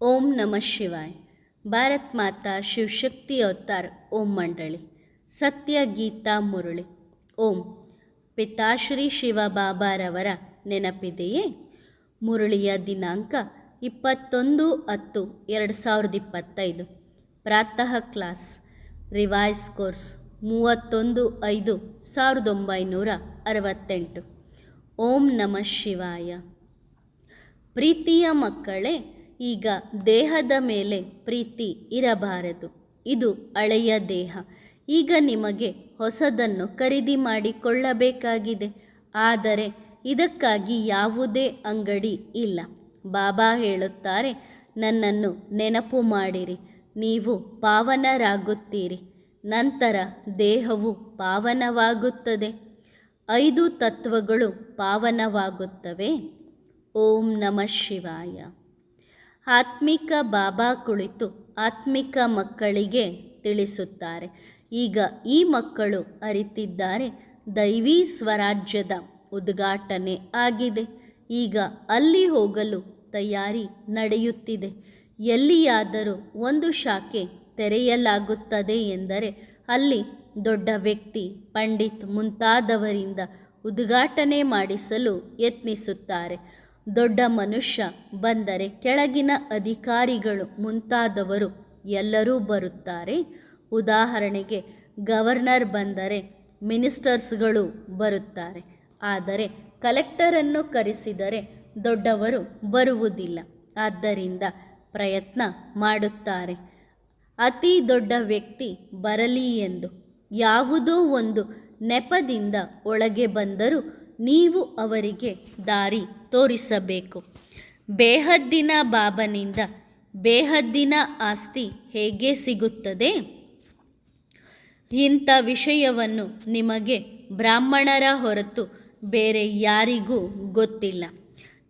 ओम नमः शिवाय। ಭಾರತ್ ಮಾತಾ ಶಿವಶಕ್ತಿ ಅವತಾರ್ ಓಂ ಮಂಡಳಿ ಸತ್ಯ ಗೀತಾ ಮುರಳಿ ಓಂ. ಪಿತಾಶ್ರೀ ಶಿವಬಾಬಾರವರ ನೆನಪಿದೆಯೇ? ಮುರಳಿಯ ದಿನಾಂಕ 21/10/2025. ಪ್ರಾತಃ ಕ್ಲಾಸ್. Revise course 31/5/1968. ಓಂ ನಮಃ ಶಿವಾಯ. ಪ್ರೀತಿಯ ಮಕ್ಕಳೇ, ಈಗ ದೇಹದ ಮೇಲೆ ಪ್ರೀತಿ ಇರಬಾರದು. ಇದು ಹಳೆಯ ದೇಹ. ಈಗ ನಿಮಗೆ ಹೊಸದನ್ನು ಖರೀದಿ ಮಾಡಿಕೊಳ್ಳಬೇಕಾಗಿದೆ. ಆದರೆ ಇದಕ್ಕಾಗಿ ಯಾವುದೇ ಅಂಗಡಿ ಇಲ್ಲ. ಬಾಬಾ ಹೇಳುತ್ತಾರೆ, ನನ್ನನ್ನು ನೆನಪು ಮಾಡಿರಿ, ನೀವು ಪಾವನರಾಗುತ್ತೀರಿ. ನಂತರ ದೇಹವು ಪಾವನವಾಗುತ್ತದೆ. 5 ತತ್ವಗಳು ಪಾವನವಾಗುತ್ತವೆ. ಓಂ ನಮಃ ಶಿವಾಯ. ಆತ್ಮಿಕ ಬಾಬಾ ಕುಳಿತು ಆತ್ಮಿಕ ಮಕ್ಕಳಿಗೆ ತಿಳಿಸುತ್ತಾರೆ. ಈಗ ಈ ಮಕ್ಕಳು ಅರಿತಿದ್ದಾರೆ, ದೈವಿ ಸ್ವರಾಜ್ಯದ ಉದ್ಘಾಟನೆ ಆಗಿದೆ. ಈಗ ಅಲ್ಲಿ ಹೋಗಲು ತಯಾರಿ ನಡೆಯುತ್ತಿದೆ. ಎಲ್ಲಿಯಾದರೂ ಒಂದು ಶಾಖೆ ತೆರೆಯಲಾಗುತ್ತದೆ ಎಂದರೆ ಅಲ್ಲಿ ದೊಡ್ಡ ವ್ಯಕ್ತಿ, ಪಂಡಿತ್ ಮುಂತಾದವರಿಂದ ಉದ್ಘಾಟನೆ ಮಾಡಿಸಲು ಯತ್ನಿಸುತ್ತಾರೆ. ದೊಡ್ಡ ಮನುಷ್ಯ ಬಂದರೆ ಕೆಳಗಿನ ಅಧಿಕಾರಿಗಳು ಮುಂತಾದವರು ಎಲ್ಲರೂ ಬರುತ್ತಾರೆ. ಉದಾಹರಣೆಗೆ ಗವರ್ನರ್ ಬಂದರೆ ಮಿನಿಸ್ಟರ್ಸ್ಗಳು ಬರುತ್ತಾರೆ. ಆದರೆ ಕಲೆಕ್ಟರನ್ನು ಕರೆಸಿದರೆ ದೊಡ್ಡವರು ಬರುವುದಿಲ್ಲ. ಆದ್ದರಿಂದ ಪ್ರಯತ್ನ ಮಾಡುತ್ತಾರೆ ಅತಿ ದೊಡ್ಡ ವ್ಯಕ್ತಿ ಬರಲಿ ಎಂದು. ಯಾವುದೋ ಒಂದು ನೆಪದಿಂದ ಒಳಗೆ ಬಂದರೂ ನೀವು ಅವರಿಗೆ ದಾರಿ ತೋರಿಸಬೇಕು. ಬೇಹದ್ದಿನ ಬಾಬನಿಂದ ಬೇಹದ್ದಿನ ಆಸ್ತಿ ಹೇಗೆ ಸಿಗುತ್ತದೆ? ಇಂಥ ವಿಷಯವನ್ನು ನಿಮಗೆ ಬ್ರಾಹ್ಮಣರ ಹೊರತು ಬೇರೆ ಯಾರಿಗೂ ಗೊತ್ತಿಲ್ಲ.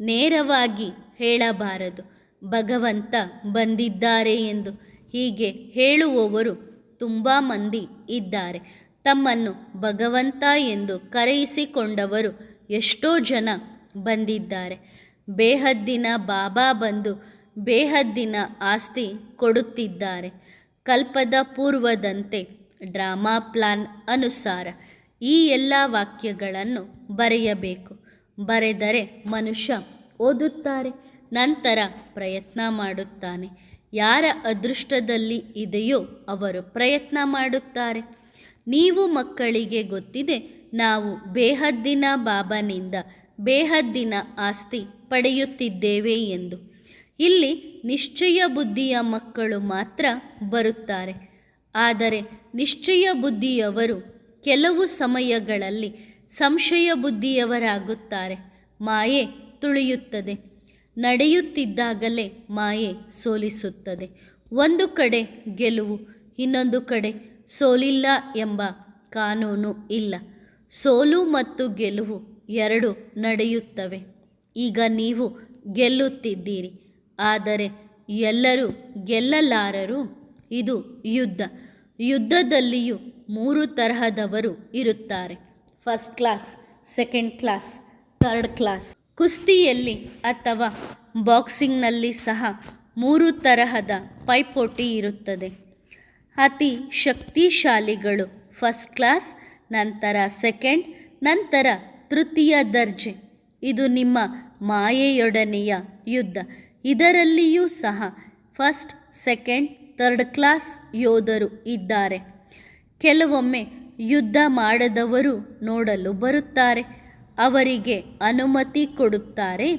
ನೇರವಾಗಿ ಹೇಳಬಾರದು, ಭಗವಂತ ಬಂದಿದ್ದಾರೆ ಎಂದು. ಹೀಗೆ ಹೇಳುವವರು ತುಂಬ ಮಂದಿ ಇದ್ದಾರೆ. ತಮ್ಮನ್ನು ಭಗವಂತ ಎಂದು ಕರೆಯಿಸಿಕೊಂಡವರು ಎಷ್ಟೋ ಜನ ಬಂದಿದ್ದಾರೆ. ಬೇಹದ್ದಿನ ಬಾಬಾ ಬಂದು ಬೇಹದ್ದಿನ ಆಸ್ತಿ ಕೊಡುತ್ತಿದ್ದಾರೆ. ಕಲ್ಪದ ಪೂರ್ವದಂತೆ ಡ್ರಾಮಾ ಪ್ಲಾನ್ ಅನುಸಾರ ಈ ಎಲ್ಲ ವಾಕ್ಯಗಳನ್ನು ಬರೆಯಬೇಕು. ಬರೆದರೆ ಮನುಷ್ಯ ಓದುತ್ತಾರೆ, ನಂತರ ಪ್ರಯತ್ನ ಮಾಡುತ್ತಾನೆ. ಯಾರ ಅದೃಷ್ಟದಲ್ಲಿ ಇದೆಯೋ ಅವರು ಪ್ರಯತ್ನ ಮಾಡುತ್ತಾರೆ. ನೀವು ಮಕ್ಕಳಿಗೆ ಗೊತ್ತಿದೆ, ನಾವು ಬೇಹದ್ದಿನ ಬಾಬನಿಂದ ಬೇಹದ್ದಿನ ಆಸ್ತಿ ಪಡೆಯುತ್ತಿದ್ದೇವೆ ಎಂದು. ಇಲ್ಲಿ ನಿಶ್ಚಯ ಬುದ್ಧಿಯ ಮಕ್ಕಳು ಮಾತ್ರ ಬರುತ್ತಾರೆ. ಆದರೆ ನಿಶ್ಚಯ ಬುದ್ಧಿಯವರು ಕೆಲವು ಸಮಯಗಳಲ್ಲಿ ಸಂಶಯ ಬುದ್ಧಿಯವರಾಗುತ್ತಾರೆ. ಮಾಯೆ ತುಳಿಯುತ್ತದೆ. ನಡೆಯುತ್ತಿದ್ದಾಗಲೇ ಮಾಯೆ ಸೋಲಿಸುತ್ತದೆ. ಒಂದು ಕಡೆ ಗೆಲುವು, ಇನ್ನೊಂದು ಕಡೆ ಸೋಲಿಲ್ಲ ಎಂಬ ಕಾನೂನು ಇಲ್ಲ. ಸೋಲು ಮತ್ತು ಗೆಲುವು ಎರಡು ನಡೆಯುತ್ತವೆ. ಈಗ ನೀವು ಗೆಲ್ಲುತ್ತಿದ್ದೀರಿ, ಆದರೆ ಎಲ್ಲರೂ ಗೆಲ್ಲಲಾರರು. ಇದು ಯುದ್ಧ. ಯುದ್ಧದಲ್ಲಿಯೂ 3 ತರಹದವರು ಇರುತ್ತಾರೆ: first class, second class, third class. ಕುಸ್ತಿಯಲ್ಲಿ ಅಥವಾ ಬಾಕ್ಸಿಂಗ್ನಲ್ಲಿ ಸಹ 3 ತರಹದ ಪೈಪೋಟಿ ಇರುತ್ತದೆ. ಅತಿ ಶಕ್ತಿಶಾಲಿಗಳು ಫಸ್ಟ್ ಕ್ಲಾಸ್, ನಂತರ ಸೆಕೆಂಡ್, ನಂತರ ತೃತೀಯ ದರ್ಜೆ. ಇದು ನಿಮ್ಮ ಮಾಯೆಯೊಡನೆಯ ಯುದ್ಧ. ಇದರಲ್ಲಿಯೂ ಸಹ ಫಸ್ಟ್, ಸೆಕೆಂಡ್, ಥರ್ಡ್ ಕ್ಲಾಸ್ ಯೋಧರು ಇದ್ದಾರೆ. ಕೆಲವೊಮ್ಮೆ ಯುದ್ಧ ಮಾಡದವರು ನೋಡಲು ಬರುತ್ತಾರೆ. ಅವರಿಗೆ ಅನುಮತಿ ಕೊಡುತ್ತಾರೆ.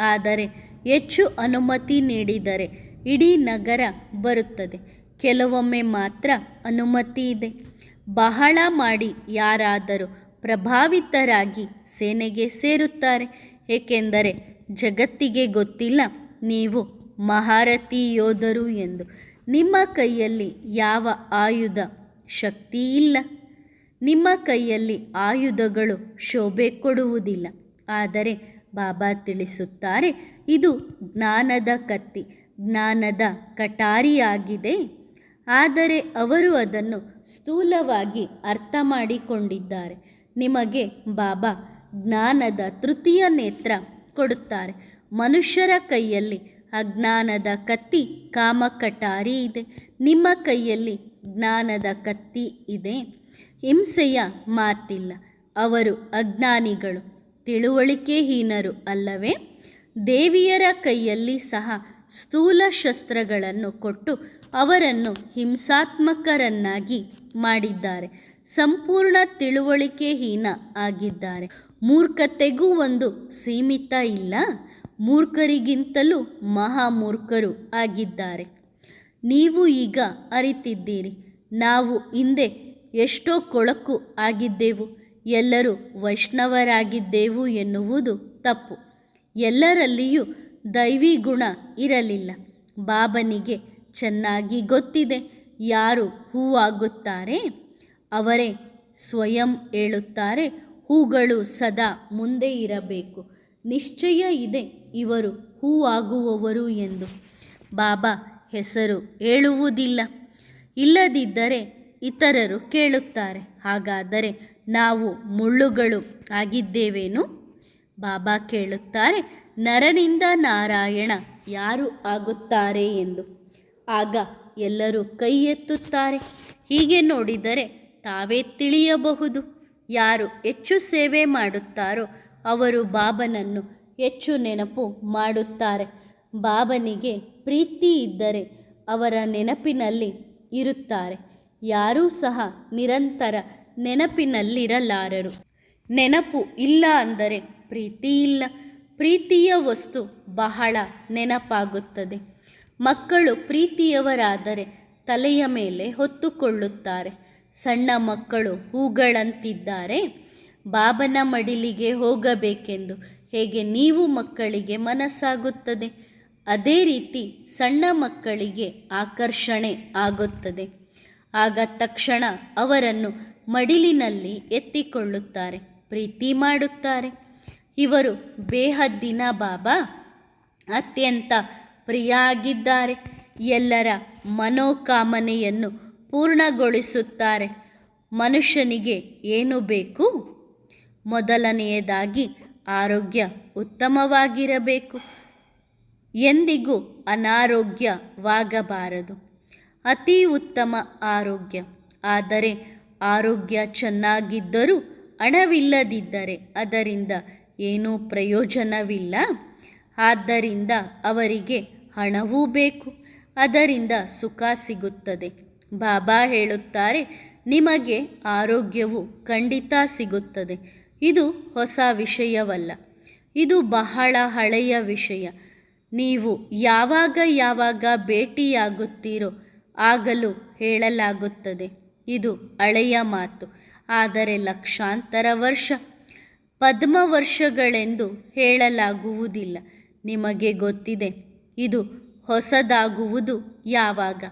ಆದರೆ ಹೆಚ್ಚು ಅನುಮತಿ ನೀಡಿದರೆ ಇಡೀ ನಗರ ಬರುತ್ತದೆ. ಕೆಲವೊಮ್ಮೆ ಮಾತ್ರ ಅನುಮತಿ ಇದೆ. ಬಹಳ ಮಾಡಿ ಯಾರಾದರೂ ಪ್ರಭಾವಿತರಾಗಿ ಸೇನೆಗೆ ಸೇರುತ್ತಾರೆ. ಏಕೆಂದರೆ ಜಗತ್ತಿಗೆ ಗೊತ್ತಿಲ್ಲ ನೀವು ಮಹಾರಥಿ ಯೋಧರು ಎಂದು. ನಿಮ್ಮ ಕೈಯಲ್ಲಿ ಯಾವ ಆಯುಧ ಶಕ್ತಿ ಇಲ್ಲ. ನಿಮ್ಮ ಕೈಯಲ್ಲಿ ಆಯುಧಗಳು ಶೋಭೆ ಕೊಡುವುದಿಲ್ಲ. ಆದರೆ ಬಾಬಾ ತಿಳಿಸುತ್ತಾರೆ, ಇದು ಜ್ಞಾನದ ಕತ್ತಿ, ಜ್ಞಾನದ ಕಟಾರಿಯಾಗಿದೆ. ಆದರೆ ಅವರು ಅದನ್ನು ಸ್ಥೂಲವಾಗಿ ಅರ್ಥ ಮಾಡಿಕೊಂಡಿದ್ದಾರೆ. ನಿಮಗೆ ಬಾಬಾ ಜ್ಞಾನದ ತೃತೀಯ ನೇತ್ರ ಕೊಡುತ್ತಾರೆ. ಮನುಷ್ಯರ ಕೈಯಲ್ಲಿ ಅಜ್ಞಾನದ ಕತ್ತಿ ಕಾಮಕಟಾರಿ ಇದೆ. ನಿಮ್ಮ ಕೈಯಲ್ಲಿ ಜ್ಞಾನದ ಕತ್ತಿ ಇದೆ. ಹಿಂಸೆಯ ಮಾತಿಲ್ಲ. ಅವರು ಅಜ್ಞಾನಿಗಳು, ತಿಳುವಳಿಕೆಹೀನರು ಅಲ್ಲವೇ? ದೇವಿಯರ ಕೈಯಲ್ಲಿ ಸಹ ಸ್ಥೂಲ ಶಸ್ತ್ರಗಳನ್ನು ಕೊಟ್ಟು ಅವರನ್ನು ಹಿಂಸಾತ್ಮಕರನ್ನಾಗಿ ಮಾಡಿದ್ದಾರೆ. ಸಂಪೂರ್ಣ ತಿಳುವಳಿಕೆಹೀನ ಆಗಿದ್ದಾರೆ. ಮೂರ್ಖತೆಗೂ ಒಂದು ಸೀಮಿತ ಇಲ್ಲ. ಮೂರ್ಖರಿಗಿಂತಲೂ ಮಹಾಮೂರ್ಖರು ಆಗಿದ್ದಾರೆ. ನೀವು ಈಗ ಅರಿತಿದ್ದೀರಿ. ನಾವು ಹಿಂದೆ ಎಷ್ಟೋ ಕೊಳಕು ಆಗಿದ್ದೆವು, ಎಲ್ಲರೂ ವೈಷ್ಣವರಾಗಿದ್ದೆವು ಎನ್ನುವುದು ತಪ್ಪು. ಎಲ್ಲರಲ್ಲಿಯೂ ದೈವಿ ಗುಣ ಇರಲಿಲ್ಲ. ಬಾಬನಿಗೆ ಚೆನ್ನಾಗಿ ಗೊತ್ತಿದೆ ಯಾರು ಹೂವಾಗುತ್ತಾರೆ. ಅವರೇ ಸ್ವಯಂ ಹೇಳುತ್ತಾರೆ, ಹೂಗಳು ಸದಾ ಮುಂದೆ ಇರಬೇಕು. ನಿಶ್ಚಯ ಇದೆ ಇವರು ಹೂವಾಗುವವರು ಎಂದು. ಬಾಬಾ ಹೆಸರು ಹೇಳುವುದಿಲ್ಲ. ಇಲ್ಲದಿದ್ದರೆ ಇತರರು ಕೇಳುತ್ತಾರೆ, ಹಾಗಾದರೆ ನಾವು ಮುಳ್ಳುಗಳು ಆಗಿದ್ದೇವೇನು? ಬಾಬಾ ಕೇಳುತ್ತಾರೆ, ನರನಿಂದ ನಾರಾಯಣ ಯಾರು ಆಗುತ್ತಾರೆ ಎಂದು. ಆಗ ಎಲ್ಲರೂ ಕೈ ಎತ್ತುತ್ತಾರೆ. ಹೀಗೆ ನೋಡಿದರೆ ತಾವೇ ತಿಳಿಯಬಹುದು. ಯಾರು ಹೆಚ್ಚು ಸೇವೆ ಮಾಡುತ್ತಾರೋ ಅವರು ಬಾಬನನ್ನು ಹೆಚ್ಚು ನೆನಪು ಮಾಡುತ್ತಾರೆ. ಬಾಬನಿಗೆ ಪ್ರೀತಿ ಇದ್ದರೆ ಅವರ ನೆನಪಿನಲ್ಲಿ ಇರುತ್ತಾರೆ. ಯಾರೂ ಸಹ ನಿರಂತರ ನೆನಪಿನಲ್ಲಿರಲಾರರು. ನೆನಪು ಇಲ್ಲ ಅಂದರೆ ಪ್ರೀತಿ ಇಲ್ಲ. ಪ್ರೀತಿಯ ವಸ್ತು ಬಹಳ ನೆನಪಾಗುತ್ತದೆ. ಮಕ್ಕಳು ಪ್ರೀತಿಯವರಾದರೆ ತಲೆಯ ಮೇಲೆ ಹೊತ್ತುಕೊಳ್ಳುತ್ತಾರೆ. ಸಣ್ಣ ಮಕ್ಕಳು ಹೂಗಳಂತಿದ್ದಾರೆ. ಬಾಬನ ಮಡಿಲಿಗೆ ಹೋಗಬೇಕೆಂದು ಹೇಗೆ ನೀವು ಮಕ್ಕಳಿಗೆ ಮನಸ್ಸಾಗುತ್ತದೆ, ಅದೇ ರೀತಿ ಸಣ್ಣ ಮಕ್ಕಳಿಗೆ ಆಕರ್ಷಣೆ ಆಗುತ್ತದೆ. ಆಗ ತಕ್ಷಣ ಅವರನ್ನು ಮಡಿಲಿನಲ್ಲಿ ಎತ್ತಿಕೊಳ್ಳುತ್ತಾರೆ, ಪ್ರೀತಿ ಮಾಡುತ್ತಾರೆ. ಇವರು ಬೇಹದ್ದಿನ ಬಾಬಾ ಅತ್ಯಂತ ಪ್ರಿಯ ಆಗಿದ್ದಾರೆ. ಎಲ್ಲರ ಮನೋಕಾಮನೆಯನ್ನು ಪೂರ್ಣಗೊಳಿಸುತ್ತಾರೆ. ಮನುಷ್ಯನಿಗೆ ಏನು ಬೇಕು? ಮೊದಲನೆಯದಾಗಿ ಆರೋಗ್ಯ ಉತ್ತಮವಾಗಿರಬೇಕು. ಎಂದಿಗೂ ಅನಾರೋಗ್ಯವಾಗಬಾರದು. ಅತಿ ಉತ್ತಮ ಆರೋಗ್ಯ. ಆದರೆ ಆರೋಗ್ಯ ಚೆನ್ನಾಗಿದ್ದರೂ ಹಣವಿಲ್ಲದಿದ್ದರೆ ಅದರಿಂದ ಏನೂ ಪ್ರಯೋಜನವಿಲ್ಲ. ಆದ್ದರಿಂದ ಅವರಿಗೆ ಹಣವೂ ಬೇಕು, ಅದರಿಂದ ಸುಖ ಸಿಗುತ್ತದೆ. ಬಾಬಾ ಹೇಳುತ್ತಾರೆ, ನಿಮಗೆ ಆರೋಗ್ಯವು ಖಂಡಿತ ಸಿಗುತ್ತದೆ. ಇದು ಹೊಸ ವಿಷಯವಲ್ಲ, ಇದು ಬಹಳ ಹಳೆಯ ವಿಷಯ. ನೀವು ಯಾವಾಗ ಭೇಟಿಯಾಗುತ್ತೀರೋ ಆಗಲೂ ಹೇಳಲಾಗುತ್ತದೆ. ಇದು ಹಳೆಯ ಮಾತು, ಆದರೆ ಲಕ್ಷಾಂತರ ವರ್ಷ, ಪದ್ಮವರ್ಷಗಳೆಂದು ಹೇಳಲಾಗುವುದಿಲ್ಲ. ನಿಮಗೆ ಗೊತ್ತಿದೆ ಇದು ಹೊಸದಾಗುವುದು ಯಾವಾಗ,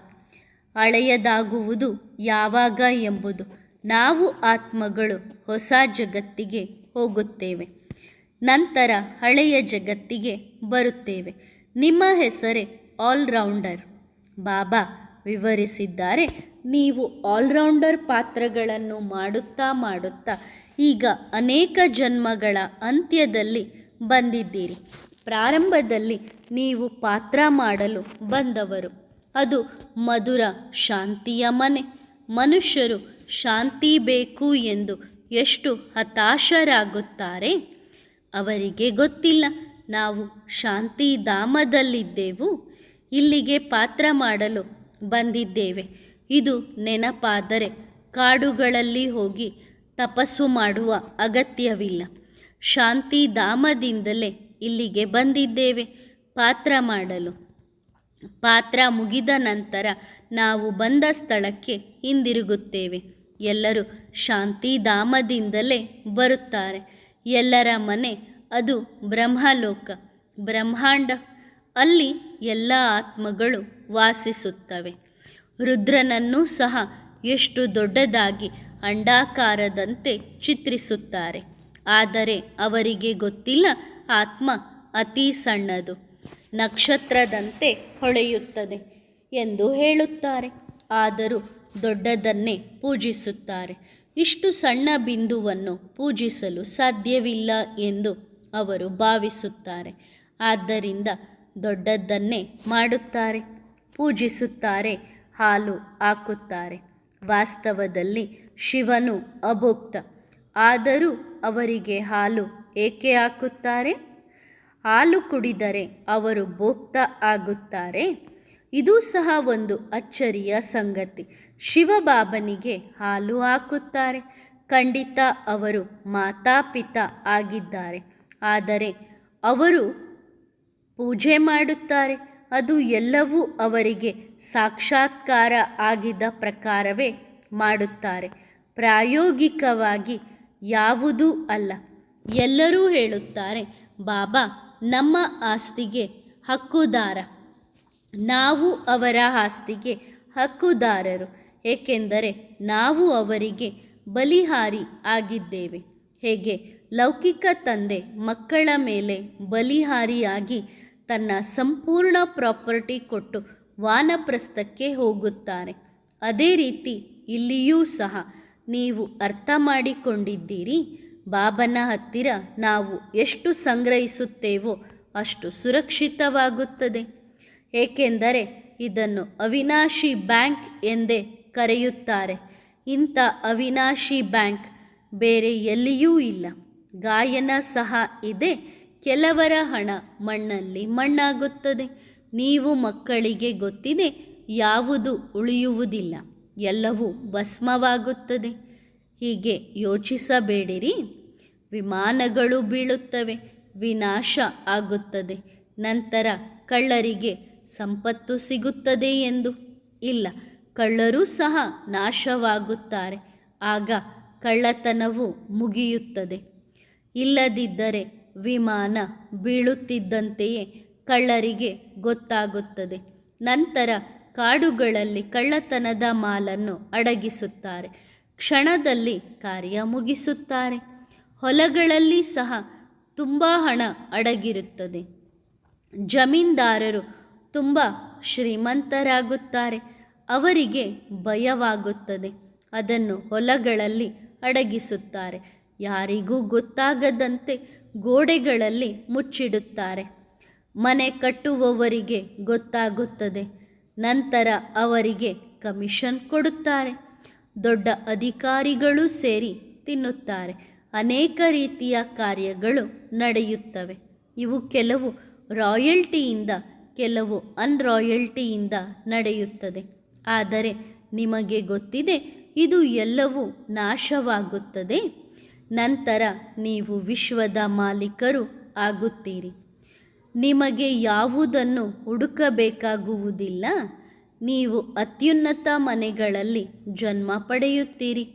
ಹಳೆಯದಾಗುವುದು ಯಾವಾಗ ಎಂಬುದು. ನಾವು ಆತ್ಮಗಳು ಹೊಸ ಜಗತ್ತಿಗೆ ಹೋಗುತ್ತೇವೆ, ನಂತರ ಹಳೆಯ ಜಗತ್ತಿಗೆ ಬರುತ್ತೇವೆ. ನಿಮ್ಮ ಹೆಸರೇ ಆಲ್ರೌಂಡರ್. ಬಾಬಾ ವಿವರಿಸಿದ್ದಾರೆ, ನೀವು ಆಲ್ರೌಂಡರ್ ಪಾತ್ರಗಳನ್ನು ಮಾಡುತ್ತಾ ಈಗ ಅನೇಕ ಜನ್ಮಗಳ ಅಂತ್ಯದಲ್ಲಿ ಬಂದಿದ್ದೀರಿ. ಪ್ರಾರಂಭದಲ್ಲಿ ನೀವು ಪಾತ್ರ ಮಾಡಲು ಬಂದವರು. ಅದು ಮಧುರ ಶಾಂತಿಯ ಮನೆ. ಮನುಷ್ಯರು ಶಾಂತಿ ಬೇಕು ಎಂದು ಎಷ್ಟು ಹತಾಶರಾಗುತ್ತಾರೆ. ಅವರಿಗೆ ಗೊತ್ತಿಲ್ಲ ನಾವು ಶಾಂತಿಧಾಮದಲ್ಲಿದ್ದೆವು, ಇಲ್ಲಿಗೆ ಪಾತ್ರ ಮಾಡಲು ಬಂದಿದ್ದೇವೆ. ಇದು ನೆನಪಾದರೆ ಕಾಡುಗಳಲ್ಲಿ ಹೋಗಿ ತಪಸ್ಸು ಮಾಡುವ ಅಗತ್ಯವಿಲ್ಲ. ಶಾಂತಿಧಾಮದಿಂದಲೇ ಇಲ್ಲಿಗೆ ಬಂದಿದ್ದೇವೆ ಪಾತ್ರ ಮಾಡಲು. ಪಾತ್ರ ಮುಗಿದ ನಂತರ ನಾವು ಬಂದ ಸ್ಥಳಕ್ಕೆ ಹಿಂದಿರುಗುತ್ತೇವೆ. ಎಲ್ಲರೂ ಶಾಂತಿಧಾಮದಿಂದಲೇ ಬರುತ್ತಾರೆ. ಎಲ್ಲರ ಮನೆ ಅದು ಬ್ರಹ್ಮಲೋಕ, ಬ್ರಹ್ಮಾಂಡ. ಅಲ್ಲಿ ಎಲ್ಲ ಆತ್ಮಗಳು ವಾಸಿಸುತ್ತವೆ. ರುದ್ರನನ್ನು ಸಹ ಎಷ್ಟು ದೊಡ್ಡದಾಗಿ ಅಂಡಾಕಾರದಂತೆ ಚಿತ್ರಿಸುತ್ತಾರೆ. ಆದರೆ ಅವರಿಗೆ ಗೊತ್ತಿಲ್ಲ ಆತ್ಮ ಅತಿ ಸಣ್ಣದು, ನಕ್ಷತ್ರದಂತೆ ಹೊಳೆಯುತ್ತದೆ ಎಂದು ಹೇಳುತ್ತಾರೆ. ಆದರೂ ದೊಡ್ಡದನ್ನೇ ಪೂಜಿಸುತ್ತಾರೆ. ಇಷ್ಟು ಸಣ್ಣ ಬಿಂದುವನ್ನು ಪೂಜಿಸಲು ಸಾಧ್ಯವಿಲ್ಲ ಎಂದು ಅವರು ಭಾವಿಸುತ್ತಾರೆ. ಆದ್ದರಿಂದ ದೊಡ್ಡದ್ದನ್ನೇ ಮಾಡುತ್ತಾರೆ, ಪೂಜಿಸುತ್ತಾರೆ, ಹಾಲು ಹಾಕುತ್ತಾರೆ. ವಾಸ್ತವದಲ್ಲಿ ಶಿವನು ಅಭೋಕ್ತ. ಆದರೂ ಅವರಿಗೆ ಹಾಲು ಏಕೆ ಹಾಕುತ್ತಾರೆ? ಹಾಲು ಕುಡಿದರೆ ಅವರು ಭೋಕ್ತ ಆಗುತ್ತಾರೆ. ಇದು ಸಹ ಒಂದು ಅಚ್ಚರಿಯ ಸಂಗತಿ. ಶಿವಬಾಬನಿಗೆ ಹಾಲು ಹಾಕುತ್ತಾರೆ. ಖಂಡಿತ ಅವರು ಮಾತಾಪಿತಾ ಆಗಿದ್ದಾರೆ. ಆದರೆ ಅವರು ಪೂಜೆ ಮಾಡುತ್ತಾರೆ. ಅದು ಎಲ್ಲವೂ ಅವರಿಗೆ ಸಾಕ್ಷಾತ್ಕಾರ ಆಗಿದ ಪ್ರಕಾರವೇ ಮಾಡುತ್ತಾರೆ. ಪ್ರಾಯೋಗಿಕವಾಗಿ ಯಾವುದೂ ಅಲ್ಲ. ಎಲ್ಲರೂ ಹೇಳುತ್ತಾರೆ, ಬಾಬಾ ನಮ್ಮ ಆಸ್ತಿಗೆ ಹಕ್ಕುದಾರ. ನಾವು ಅವರ ಆಸ್ತಿಗೆ ಹಕ್ಕುದಾರರು, ಏಕೆಂದರೆ ನಾವು ಅವರಿಗೆ ಬಲಿಹಾರಿ ಆಗಿದ್ದೇವೆ. ಹೇಗೆ ಲೌಕಿಕ ತಂದೆ ಮಕ್ಕಳ ಮೇಲೆ ಬಲಿಹಾರಿಯಾಗಿ ತನ್ನ ಸಂಪೂರ್ಣ ಪ್ರಾಪರ್ಟಿ ಕೊಟ್ಟು ವಾನಪ್ರಸ್ಥಕ್ಕೆ ಹೋಗುತ್ತಾರೆ, ಅದೇ ರೀತಿ ಇಲ್ಲಿಯೂ ಸಹ ನೀವು ಅರ್ಥ ಮಾಡಿಕೊಂಡಿದ್ದೀರಿ. ಬಾಬನ ಹತ್ತಿರ ನಾವು ಎಷ್ಟು ಸಂಗ್ರಹಿಸುತ್ತೇವೋ ಅಷ್ಟು ಸುರಕ್ಷಿತವಾಗುತ್ತದೆ. ಏಕೆಂದರೆ ಇದನ್ನು ಅವಿನಾಶಿ ಬ್ಯಾಂಕ್ ಎಂದೇ ಕರೆಯುತ್ತಾರೆ. ಇಂಥ ಅವಿನಾಶಿ ಬ್ಯಾಂಕ್ ಬೇರೆ ಎಲ್ಲಿಯೂ ಇಲ್ಲ. ಗಾಯನ ಸಹ ಇದೆ. ಕೆಲವರ ಹಣ ಮಣ್ಣಲ್ಲಿ ಮಣ್ಣಾಗುತ್ತದೆ. ನೀವು ಮಕ್ಕಳಿಗೆ ಗೊತ್ತಿದೆ, ಯಾವುದು ಉಳಿಯುವುದಿಲ್ಲ, ಎಲ್ಲವೂ ಭಸ್ಮವಾಗುತ್ತದೆ. ಹೀಗೆ ಯೋಚಿಸಬೇಡಿರಿ. ವಿಮಾನಗಳು ಬೀಳುತ್ತವೆ, ವಿನಾಶ ಆಗುತ್ತದೆ. ನಂತರ ಕಳ್ಳರಿಗೆ ಸಂಪತ್ತು ಸಿಗುತ್ತದೆ ಎಂದು ಇಲ್ಲ, ಕಳ್ಳರೂ ಸಹ ನಾಶವಾಗುತ್ತಾರೆ. ಆಗ ಕಳ್ಳತನವು ಮುಗಿಯುತ್ತದೆ. ಇಲ್ಲದಿದ್ದರೆ ವಿಮಾನ ಬೀಳುತ್ತಿದ್ದಂತೆಯೇ ಕಳ್ಳರಿಗೆ ಗೊತ್ತಾಗುತ್ತದೆ. ನಂತರ ಕಾಡುಗಳಲ್ಲಿ ಕಳ್ಳತನದ ಮಾಲನ್ನು ಅಡಗಿಸುತ್ತಾರೆ. ಕ್ಷಣದಲ್ಲಿ ಕಾರ್ಯ ಮುಗಿಸುತ್ತಾರೆ. ಹೊಲಗಳಲ್ಲಿ ಸಹ ತುಂಬ ಹಣ ಅಡಗಿರುತ್ತದೆ. ಜಮೀನ್ದಾರರು ತುಂಬ ಶ್ರೀಮಂತರಾಗುತ್ತಾರೆ. ಅವರಿಗೆ ಭಯವಾಗುತ್ತದೆ. ಅದನ್ನು ಹೊಲಗಳಲ್ಲಿ ಅಡಗಿಸುತ್ತಾರೆ. ಯಾರಿಗೂ ಗೊತ್ತಾಗದಂತೆ ಗೋಡೆಗಳಲ್ಲಿ ಮುಚ್ಚಿಡುತ್ತಾರೆ. ಮನೆ ಕಟ್ಟುವವರಿಗೆ ಗೊತ್ತಾಗುತ್ತದೆ. ನಂತರ ಅವರಿಗೆ ಕಮಿಷನ್ ಕೊಡುತ್ತಾರೆ. ದೊಡ್ಡ ಅಧಿಕಾರಿಗಳು ಸೇರಿ ತಿನ್ನುತ್ತಾರೆ. ಅನೇಕ ರೀತಿಯ ಕಾರ್ಯಗಳು ನಡೆಯುತ್ತವೆ. ಇವು ಕೆಲವು ರಾಯಲ್ಟಿಯಿಂದ, ಕೆಲವು ಅನ್ರಾಯಲ್ಟಿಯಿಂದ ನಡೆಯುತ್ತದೆ. ಆದರೆ ನಿಮಗೆ ಗೊತ್ತಿದೆ, ಇದು ಎಲ್ಲವೂ ನಾಶವಾಗುತ್ತದೆ. ನಂತರ ನೀವು ವಿಶ್ವದ ಮಾಲೀಕರು ಆಗುತ್ತೀರಿ. ನಿಮಗೆ ಯಾವುದನ್ನು ಹುಡುಕಬೇಕಾಗುವುದಿಲ್ಲ. ನೀವು ಅತ್ಯುನ್ನತ ಮನೆಗಳಲ್ಲಿ ಜನ್ಮ ಪಡೆಯುತ್ತೀರಿ.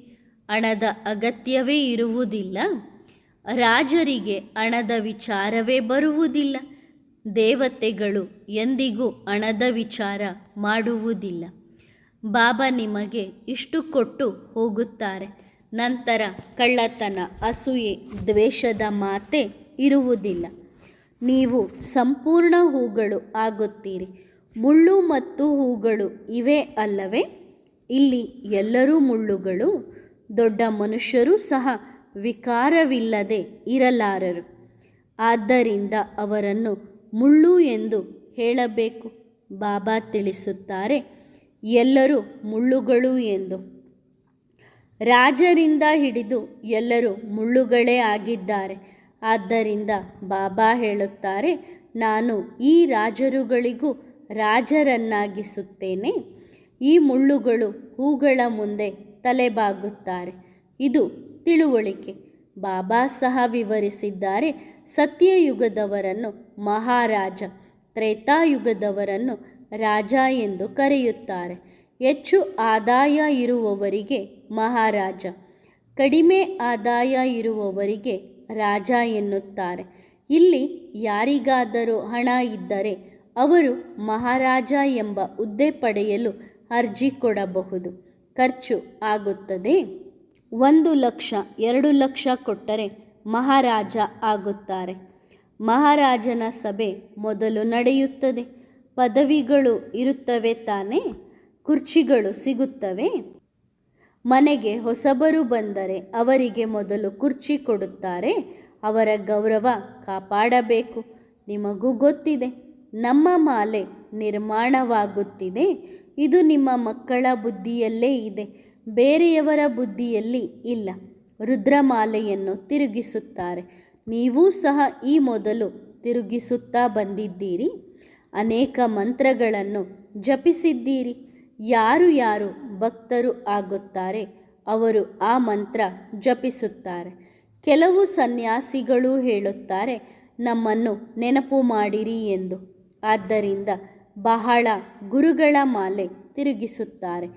ಹಣದ ಅಗತ್ಯವೇ ಇರುವುದಿಲ್ಲ. ರಾಜರಿಗೆ ಹಣದ ವಿಚಾರವೇ ಬರುವುದಿಲ್ಲ. ದೇವತೆಗಳು ಎಂದಿಗೂ ಹಣದ ವಿಚಾರ ಮಾಡುವುದಿಲ್ಲ. ಬಾಬಾ ನಿಮಗೆ ಇಷ್ಟು ಕೊಟ್ಟು ಹೋಗುತ್ತಾರೆ. ನಂತರ ಕಳ್ಳತನ, ಅಸೂಯೆ, ದ್ವೇಷದ ಮಾತೇ ಇರುವುದಿಲ್ಲ. ನೀವು ಸಂಪೂರ್ಣ ಹೂಗಳು ಆಗುತ್ತೀರಿ. ಮುಳ್ಳು ಮತ್ತು ಹೂಗಳು ಇವೇ ಅಲ್ಲವೇ? ಇಲ್ಲಿ ಎಲ್ಲರೂ ಮುಳ್ಳುಗಳು. ದೊಡ್ಡ ಮನುಷ್ಯರೂ ಸಹ ವಿಕಾರವಿಲ್ಲದೆ ಇರಲಾರರು. ಆದ್ದರಿಂದ ಅವರನ್ನು ಮುಳ್ಳು ಎಂದು ಹೇಳಬೇಕು. ಬಾಬಾ ತಿಳಿಸುತ್ತಾರೆ, ಎಲ್ಲರೂ ಮುಳ್ಳುಗಳು ಎಂದು. ರಾಜರಿಂದ ಹಿಡಿದು ಎಲ್ಲರೂ ಮುಳ್ಳುಗಳೇ ಆಗಿದ್ದಾರೆ. ಆದ್ದರಿಂದ ಬಾಬಾ ಹೇಳುತ್ತಾರೆ, ನಾನು ಈ ರಾಜರುಗಳಿಗೂ ರಾಜರನ್ನಾಗಿಸುತ್ತೇನೆ. ಈ ಮುಳ್ಳುಗಳು ಹೂಗಳ ಮುಂದೆ ತಲೆಬಾಗುತ್ತಾರೆ. ಇದು ತಿಳುವಳಿಕೆ. ಬಾಬಾ ಸಹ ವಿವರಿಸಿದ್ದಾರೆ. ಸತ್ಯಯುಗದವರನ್ನು ಮಹಾರಾಜ, ತ್ರೇತಾಯುಗದವರನ್ನು ರಾಜ ಎಂದು ಕರೆಯುತ್ತಾರೆ. ಹೆಚ್ಚು ಆದಾಯ ಇರುವವರಿಗೆ ಮಹಾರಾಜ, ಕಡಿಮೆ ಆದಾಯ ಇರುವವರಿಗೆ ರಾಜ ಎನ್ನುತ್ತಾರೆ. ಇಲ್ಲಿ ಯಾರಿಗಾದರೂ ಹಣ ಇದ್ದರೆ ಅವರು ಮಹಾರಾಜ ಎಂಬ ಹುದ್ದೆ ಪಡೆಯಲು ಅರ್ಜಿ ಕೊಡಬಹುದು. ಖರ್ಚು ಆಗುತ್ತದೆ. 1 ಲಕ್ಷ 2 ಲಕ್ಷ ಕೊಟ್ಟರೆ ಮಹಾರಾಜ ಆಗುತ್ತಾರೆ. ಮಹಾರಾಜನ ಸಭೆ ಮೊದಲು ನಡೆಯುತ್ತದೆ. ಪದವಿಗಳು ಇರುತ್ತವೆ ತಾನೇ, ಕುರ್ಚಿಗಳು ಸಿಗುತ್ತವೆ. ಮನೆಗೆ ಹೊಸಬರು ಬಂದರೆ ಅವರಿಗೆ ಮೊದಲು ಕುರ್ಚಿ ಕೊಡುತ್ತಾರೆ. ಅವರ ಗೌರವ ಕಾಪಾಡಬೇಕು. ನಿಮಗೂ ಗೊತ್ತಿದೆ, ನಮ್ಮ ಮಾಲೆ ನಿರ್ಮಾಣವಾಗುತ್ತಿದೆ. ಇದು ನಿಮ್ಮ ಮಕ್ಕಳ ಬುದ್ಧಿಯಲ್ಲೇ ಇದೆ, ಬೇರೆಯವರ ಬುದ್ಧಿಯಲ್ಲಿ ಇಲ್ಲ. ರುದ್ರಮಾಲೆಯನ್ನು ತಿರುಗಿಸುತ್ತಾರೆ. ನೀವೂ ಸಹ ಈ ಮೊದಲು ತಿರುಗಿಸುತ್ತಾ ಬಂದಿದ್ದೀರಿ. ಅನೇಕ ಮಂತ್ರಗಳನ್ನು ಜಪಿಸಿದ್ದೀರಿ. ಯಾರು ಯಾರು ಭಕ್ತರು ಆಗುತ್ತಾರೆ ಅವರು ಆ ಮಂತ್ರ ಜಪಿಸುತ್ತಾರೆ. ಕೆಲವು ಸನ್ಯಾಸಿಗಳು ಹೇಳುತ್ತಾರೆ, ನಮ್ಮನ್ನು ನೆನಪು ಮಾಡಿರಿ ಎಂದು. ಆದ್ದರಿಂದ ಬಹಳ ಗುರುಗಳ ಮಾಲೆ ತಿರುಗಿಸುತ್ತಾರೆ.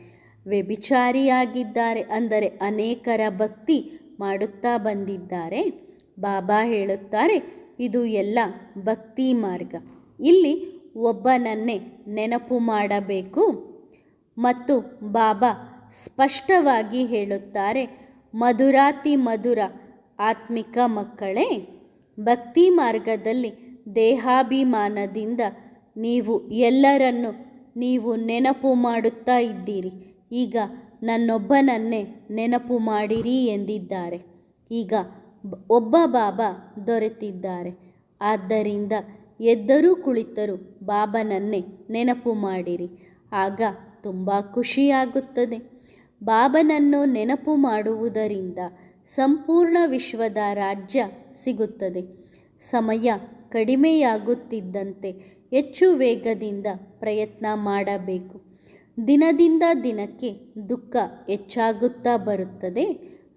ವ್ಯಭಿಚಾರಿಯಾಗಿದ್ದಾರೆ ಅಂದರೆ ಅನೇಕರ ಭಕ್ತಿ ಮಾಡುತ್ತಾ ಬಂದಿದ್ದಾರೆ. ಬಾಬಾ ಹೇಳುತ್ತಾರೆ, ಇದು ಎಲ್ಲ ಭಕ್ತಿ ಮಾರ್ಗ. ಇಲ್ಲಿ ಒಬ್ಬನನ್ನೇ ನೆನಪು ಮಾಡಬೇಕು. ಮತ್ತು ಬಾಬಾ ಸ್ಪಷ್ಟವಾಗಿ ಹೇಳುತ್ತಾರೆ, ಮಧುರಾತಿ ಮಧುರ ಆತ್ಮಿಕ ಮಕ್ಕಳೇ, ಭಕ್ತಿ ಮಾರ್ಗದಲ್ಲಿ ದೇಹಾಭಿಮಾನದಿಂದ ನೀವು ಎಲ್ಲರನ್ನು ನೀವು ನೆನಪು ಮಾಡುತ್ತಾ ಇದ್ದೀರಿ. ಈಗ ನನ್ನೊಬ್ಬನನ್ನೇ ನೆನಪು ಮಾಡಿರಿ ಎಂದಿದ್ದಾರೆ. ಈಗ ಒಬ್ಬ ಬಾಬಾ ದೊರೆತಿದ್ದಾರೆ. ಆದ್ದರಿಂದ ಎದ್ದರೂ ಕುಳಿತರೂ ಬಾಬನನ್ನೇ ನೆನಪು ಮಾಡಿರಿ. ಆಗ ತುಂಬ ಖುಷಿಯಾಗುತ್ತದೆ. ಬಾಬನನ್ನು ನೆನಪು ಮಾಡುವುದರಿಂದ ಸಂಪೂರ್ಣ ವಿಶ್ವದ ರಾಜ್ಯ ಸಿಗುತ್ತದೆ. ಸಮಯ ಕಡಿಮೆಯಾಗುತ್ತಿದ್ದಂತೆ ಹೆಚ್ಚು ವೇಗದಿಂದ ಪ್ರಯತ್ನ ಮಾಡಬೇಕು. ದಿನದಿಂದ ದಿನಕ್ಕೆ ದುಃಖ ಹೆಚ್ಚಾಗುತ್ತಾ ಬರುತ್ತದೆ.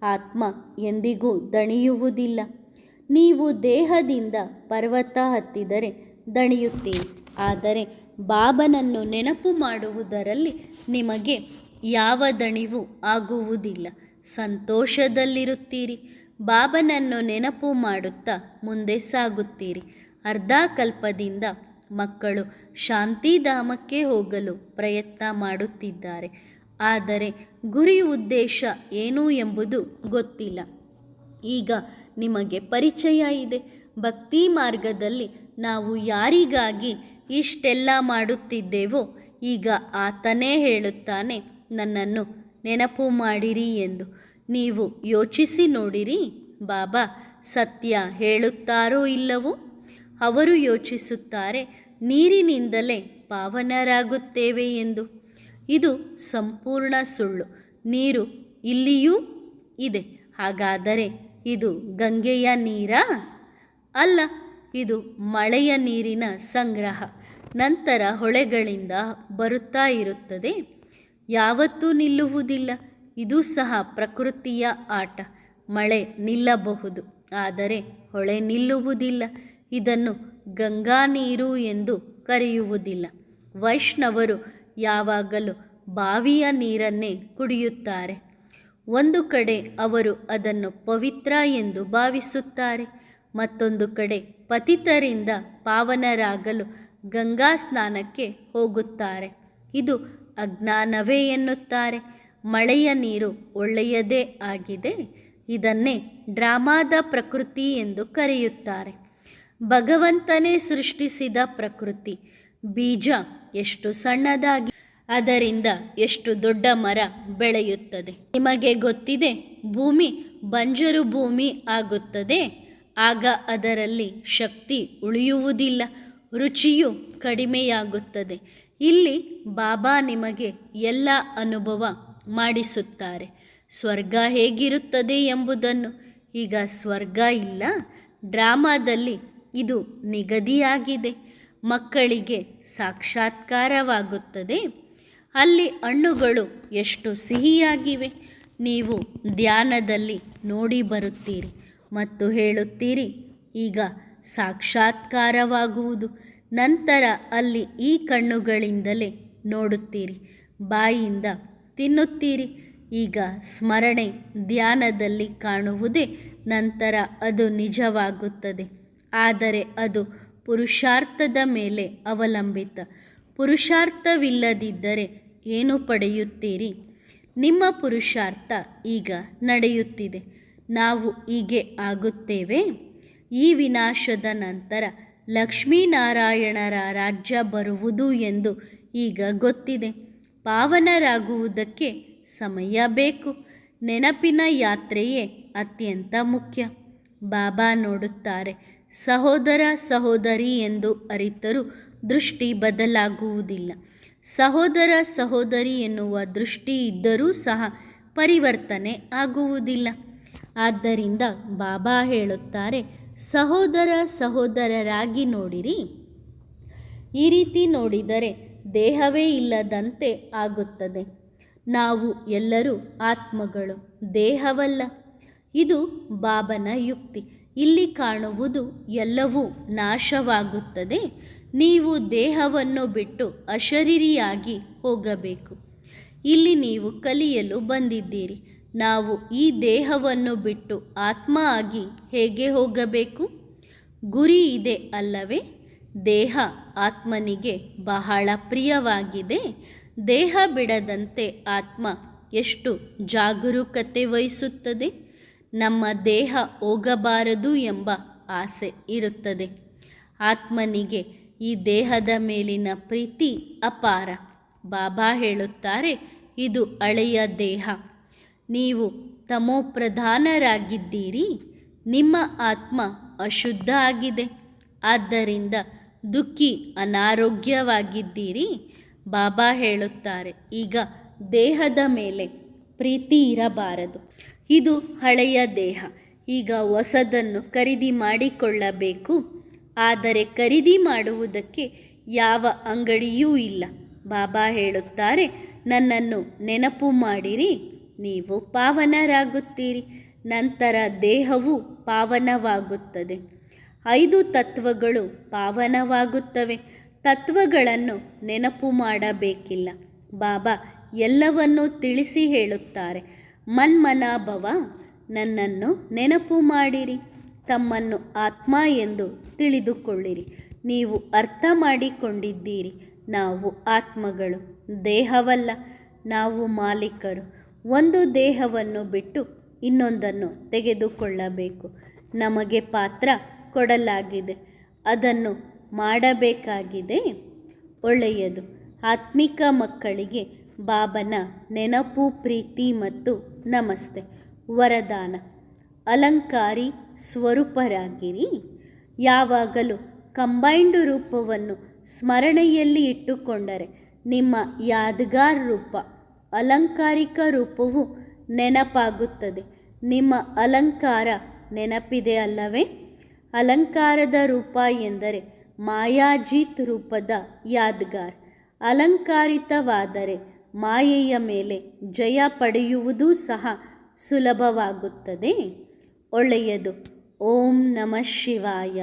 ಆತ್ಮ ಎಂದಿಗೂ ದಣಿಯುವುದಿಲ್ಲ. ನೀವು ದೇಹದಿಂದ ಪರ್ವತ ಹತ್ತಿದರೆ ದಣಿಯುತ್ತೀರಿ. ಆದರೆ ಬಾಬನನ್ನು ನೆನಪು ಮಾಡುವುದರಲ್ಲಿ ನಿಮಗೆ ಯಾವ ದಣಿವು ಆಗುವುದಿಲ್ಲ. ಸಂತೋಷದಲ್ಲಿರುತ್ತೀರಿ. ಬಾಬನನ್ನು ನೆನಪು ಮಾಡುತ್ತಾ ಮುಂದೆ ಸಾಗುತ್ತೀರಿ. ಅರ್ಧ ಕಲ್ಪದಿಂದ ಮಕ್ಕಳು ಶಾಂತಿಧಾಮಕ್ಕೆ ಹೋಗಲು ಪ್ರಯತ್ನ ಮಾಡುತ್ತಿದ್ದಾರೆ. ಆದರೆ ಗುರಿ ಉದ್ದೇಶ ಏನು ಎಂಬುದು ಗೊತ್ತಿಲ್ಲ. ಈಗ ನಿಮಗೆ ಪರಿಚಯ ಇದೆ. ಭಕ್ತಿ ಮಾರ್ಗದಲ್ಲಿ ನಾವು ಯಾರಿಗಾಗಿ ಇಷ್ಟೆಲ್ಲ ಮಾಡುತ್ತಿದ್ದೇವೋ ಈಗ ಆತನೇ ಹೇಳುತ್ತಾನೆ, ನನ್ನನ್ನು ನೆನಪು ಮಾಡಿರಿ ಎಂದು. ನೀವು ಯೋಚಿಸಿ ನೋಡಿರಿ, ಬಾಬಾ ಸತ್ಯ ಹೇಳುತ್ತಾರೋ ಇಲ್ಲವೋ? ಅವರು ಯೋಚಿಸುತ್ತಾರೆ, ನೀರಿನಿಂದಲೇ ಪಾವನರಾಗುತ್ತೇವೆ ಎಂದು. ಇದು ಸಂಪೂರ್ಣ ಸುಳ್ಳು. ನೀರು ಇಲ್ಲಿಯೂ ಇದೆ. ಹಾಗಾದರೆ ಇದು ಗಂಗೆಯ ನೀರಾ? ಅಲ್ಲ, ಇದು ಮಳೆಯ ನೀರಿನ ಸಂಗ್ರಹ. ನಂತರ ಹೊಳೆಗಳಿಂದ ಬರುತ್ತಾ ಇರುತ್ತದೆ. ಯಾವತ್ತೂ ನಿಲ್ಲುವುದಿಲ್ಲ. ಇದು ಸಹ ಪ್ರಕೃತಿಯ ಆಟ. ಮಳೆ ನಿಲ್ಲಬಹುದು, ಆದರೆ ಹೊಳೆ ನಿಲ್ಲುವುದಿಲ್ಲ. ಇದನ್ನು ಗಂಗಾ ನೀರು ಎಂದು ಕರೆಯುವುದಿಲ್ಲ. ವೈಷ್ಣವರು ಯಾವಾಗಲೂ ಬಾವಿಯ ನೀರನ್ನೇ ಕುಡಿಯುತ್ತಾರೆ. ಒಂದು ಕಡೆ ಅವರು ಅದನ್ನು ಪವಿತ್ರ ಎಂದು ಭಾವಿಸುತ್ತಾರೆ. ಮತ್ತೊಂದು ಕಡೆ ಪತಿತರಿಂದ ಪಾವನರಾಗಲು ಗಂಗಾ ಸ್ನಾನಕ್ಕೆ ಹೋಗುತ್ತಾರೆ. ಇದು ಅಜ್ಞಾನವೇ ಎನ್ನುತ್ತಾರೆ. ಮಳೆಯ ನೀರು ಒಳ್ಳೆಯದೇ ಆಗಿದೆ. ಇದನ್ನೇ ಡ್ರಾಮಾದ ಪ್ರಕೃತಿ ಎಂದು ಕರೆಯುತ್ತಾರೆ. ಭಗವಂತನೇ ಸೃಷ್ಟಿಸಿದ ಪ್ರಕೃತಿ. ಬೀಜ ಎಷ್ಟು ಸಣ್ಣದಾಗಿ ಅದರಿಂದ ಎಷ್ಟು ದೊಡ್ಡ ಮರ ಬೆಳೆಯುತ್ತದೆ. ನಿಮಗೆ ಗೊತ್ತಿದೆ, ಭೂಮಿ ಬಂಜರು ಭೂಮಿ ಆಗುತ್ತದೆ. ಆಗ ಅದರಲ್ಲಿ ಶಕ್ತಿ ಉಳಿಯುವುದಿಲ್ಲ, ರುಚಿಯು ಕಡಿಮೆಯಾಗುತ್ತದೆ. ಇಲ್ಲಿ ಬಾಬಾ ನಿಮಗೆ ಎಲ್ಲ ಅನುಭವ ಮಾಡಿಸುತ್ತಾರೆ. ಸ್ವರ್ಗ ಹೇಗಿರುತ್ತದೆ ಎಂಬುದನ್ನು. ಈಗ ಸ್ವರ್ಗ ಇಲ್ಲ. ಡ್ರಾಮಾದಲ್ಲಿ ಇದು ನಿಗದಿಯಾಗಿದೆ. ಮಕ್ಕಳಿಗೆ ಸಾಕ್ಷಾತ್ಕಾರವಾಗುತ್ತದೆ. ಅಲ್ಲಿ ಹಣ್ಣುಗಳು ಎಷ್ಟು ಸಿಹಿಯಾಗಿವೆ. ನೀವು ಧ್ಯಾನದಲ್ಲಿ ನೋಡಿ ಬರುತ್ತೀರಿ ಮತ್ತು ಹೇಳುತ್ತೀರಿ, ಈಗ ಸಾಕ್ಷಾತ್ಕಾರವಾಗುವುದು. ನಂತರ ಅಲ್ಲಿ ಈ ಕಣ್ಣುಗಳಿಂದಲೇ ನೋಡುತ್ತೀರಿ, ಬಾಯಿಯಿಂದ ತಿನ್ನುತ್ತೀರಿ. ಈಗ ಸ್ಮರಣೆ ಧ್ಯಾನದಲ್ಲಿ ಕಾಣುವುದೇ. ನಂತರ ಅದು ನಿಜವಾಗುತ್ತದೆ. ಆದರೆ ಅದು ಪುರುಷಾರ್ಥದ ಮೇಲೆ ಅವಲಂಬಿತ. ಪುರುಷಾರ್ಥವಿಲ್ಲದಿದ್ದರೆ ಏನು ಪಡೆಯುತ್ತೀರಿ? ನಿಮ್ಮ ಪುರುಷಾರ್ಥ ಈಗ ನಡೆಯುತ್ತಿದೆ. ನಾವು ಹೀಗೆ ಆಗುತ್ತೇವೆ. ಈ ವಿನಾಶದ ನಂತರ ಲಕ್ಷ್ಮೀನಾರಾಯಣರ ರಾಜ್ಯ ಬರುವುದು ಎಂದು ಈಗ ಗೊತ್ತಿದೆ. ಪಾವನರಾಗುವುದಕ್ಕೆ ಸಮಯ ಬೇಕು. ನೆನಪಿನ ಯಾತ್ರೆಯೇ ಅತ್ಯಂತ ಮುಖ್ಯ. ಬಾಬಾ ನೋಡುತ್ತಾರೆ. ಸಹೋದರ ಸಹೋದರಿ ಎಂದು ಅರಿತರೂ ದೃಷ್ಟಿ ಬದಲಾಗುವುದಿಲ್ಲ. ಸಹೋದರ ಸಹೋದರಿ ಎನ್ನುವ ದೃಷ್ಟಿ ಇದ್ದರೂ ಸಹ ಪರಿವರ್ತನೆ ಆಗುವುದಿಲ್ಲ. ಆದ್ದರಿಂದ ಬಾಬಾ ಹೇಳುತ್ತಾರೆ, ಸಹೋದರ ಸಹೋದರರಾಗಿ ನೋಡಿರಿ. ಈ ರೀತಿ ನೋಡಿದರೆ ದೇಹವೇ ಇಲ್ಲದಂತೆ ಆಗುತ್ತದೆ. ನಾವು ಎಲ್ಲರೂ ಆತ್ಮಗಳು, ದೇಹವಲ್ಲ. ಇದು ಬಾಬನ ಯುಕ್ತಿ. ಇಲ್ಲಿ ಕಾಣುವುದು ಎಲ್ಲವೂ ನಾಶವಾಗುತ್ತದೆ. ನೀವು ದೇಹವನ್ನು ಬಿಟ್ಟು ಅಶರೀರಿಯಾಗಿ ಹೋಗಬೇಕು. ಇಲ್ಲಿ ನೀವು ಕಲಿಯಲು ಬಂದಿದ್ದೀರಿ. ನಾವು ಈ ದೇಹವನ್ನು ಬಿಟ್ಟು ಆತ್ಮ ಆಗಿ ಹೇಗೆ ಹೋಗಬೇಕು? ಗುರಿ ಇದೆ ಅಲ್ಲವೇ? ದೇಹ ಆತ್ಮನಿಗೆ ಬಹಳ ಪ್ರಿಯವಾಗಿದೆ. ದೇಹ ಬಿಡದಂತೆ ಆತ್ಮ ಎಷ್ಟು ಜಾಗರೂಕತೆ ವಹಿಸುತ್ತದೆ. ನಮ್ಮ ದೇಹ ಹೋಗಬಾರದು ಎಂಬ ಆಸೆ ಇರುತ್ತದೆ. ಆತ್ಮನಿಗೆ ಈ ದೇಹದ ಮೇಲಿನ ಪ್ರೀತಿ ಅಪಾರ. ಬಾಬಾ ಹೇಳುತ್ತಾರೆ, ಇದು ಹಳೆಯ ದೇಹ. ನೀವು ತಮೋಪ್ರಧಾನರಾಗಿದ್ದೀರಿ. ನಿಮ್ಮ ಆತ್ಮ ಅಶುದ್ಧ ಆಗಿದೆ. ಆದ್ದರಿಂದ ದುಃಖಿ, ಅನಾರೋಗ್ಯವಾಗಿದ್ದೀರಿ. ಬಾಬಾ ಹೇಳುತ್ತಾರೆ, ಈಗ ದೇಹದ ಮೇಲೆ ಪ್ರೀತಿ ಇರಬಾರದು. ಇದು ಹಳೆಯ ದೇಹ. ಈಗ ಹೊಸದನ್ನು ಖರೀದಿ ಮಾಡಿಕೊಳ್ಳಬೇಕು. ಆದರೆ ಖರೀದಿ ಮಾಡುವುದಕ್ಕೆ ಯಾವ ಅಂಗಡಿಯೂ ಇಲ್ಲ. ಬಾಬಾ ಹೇಳುತ್ತಾರೆ, ನನ್ನನ್ನು ನೆನಪು ಮಾಡಿರಿ, ನೀವು ಪಾವನರಾಗುತ್ತೀರಿ. ನಂತರ ದೇಹವು ಪಾವನವಾಗುತ್ತದೆ. 5 ತತ್ವಗಳು ಪಾವನವಾಗುತ್ತವೆ. ತತ್ವಗಳನ್ನು ನೆನಪು ಮಾಡಬೇಕಿಲ್ಲ. ಬಾಬಾ ಎಲ್ಲವನ್ನೂ ತಿಳಿಸಿ ಹೇಳುತ್ತಾರೆ, ಮನ್ಮನಾಭವ, ನನ್ನನ್ನು ನೆನಪು ಮಾಡಿರಿ. ತಮ್ಮನ್ನು ಆತ್ಮ ಎಂದು ತಿಳಿದುಕೊಳ್ಳಿರಿ. ನೀವು ಅರ್ಥ ಮಾಡಿಕೊಂಡಿದ್ದೀರಿ, ನಾವು ಆತ್ಮಗಳು, ದೇಹವಲ್ಲ. ನಾವು ಮಾಲೀಕರು. ಒಂದು ದೇಹವನ್ನು ಬಿಟ್ಟು ಇನ್ನೊಂದನ್ನು ತೆಗೆದುಕೊಳ್ಳಬೇಕು. ನಮಗೆ ಪಾತ್ರ ಕೊಡಲಾಗಿದೆ, ಅದನ್ನು ಮಾಡಬೇಕಾಗಿದೆ. ಒಳ್ಳೆಯದು. ಆತ್ಮಿಕ ಮಕ್ಕಳಿಗೆ ಬಾಬನ ನೆನಪು, ಪ್ರೀತಿ ಮತ್ತು ನಮಸ್ತೆ. ವರದಾನ: ಅಲಂಕಾರಿ ಸ್ವರೂಪರಾಗಿರಿ. ಯಾವಾಗಲೂ ಕಂಬೈಂಡ್ ರೂಪವನ್ನು ಸ್ಮರಣೆಯಲ್ಲಿ ಇಟ್ಟುಕೊಂಡರೆ ನಿಮ್ಮ ಯಾದಗಾರ್ ರೂಪ, ಅಲಂಕಾರಿಕ ರೂಪವು ನೆನಪಾಗುತ್ತದೆ. ನಿಮ್ಮ ಅಲಂಕಾರ ನೆನಪಿದೆ ಅಲ್ಲವೇ? ಅಲಂಕಾರದ ರೂಪ ಎಂದರೆ ಮಾಯಾಜೀತ್ ರೂಪದ ಯಾದಗಾರ್. ಅಲಂಕಾರಿತವಾದರೆ ಮಾಯೆಯ ಮೇಲೆ ಜಯ ಪಡೆಯುವುದೂ ಸಹ ಸುಲಭವಾಗುತ್ತದೆ. ಒಳ್ಳೆಯದು. ಓಂ ನಮಃ ಶಿವಾಯ.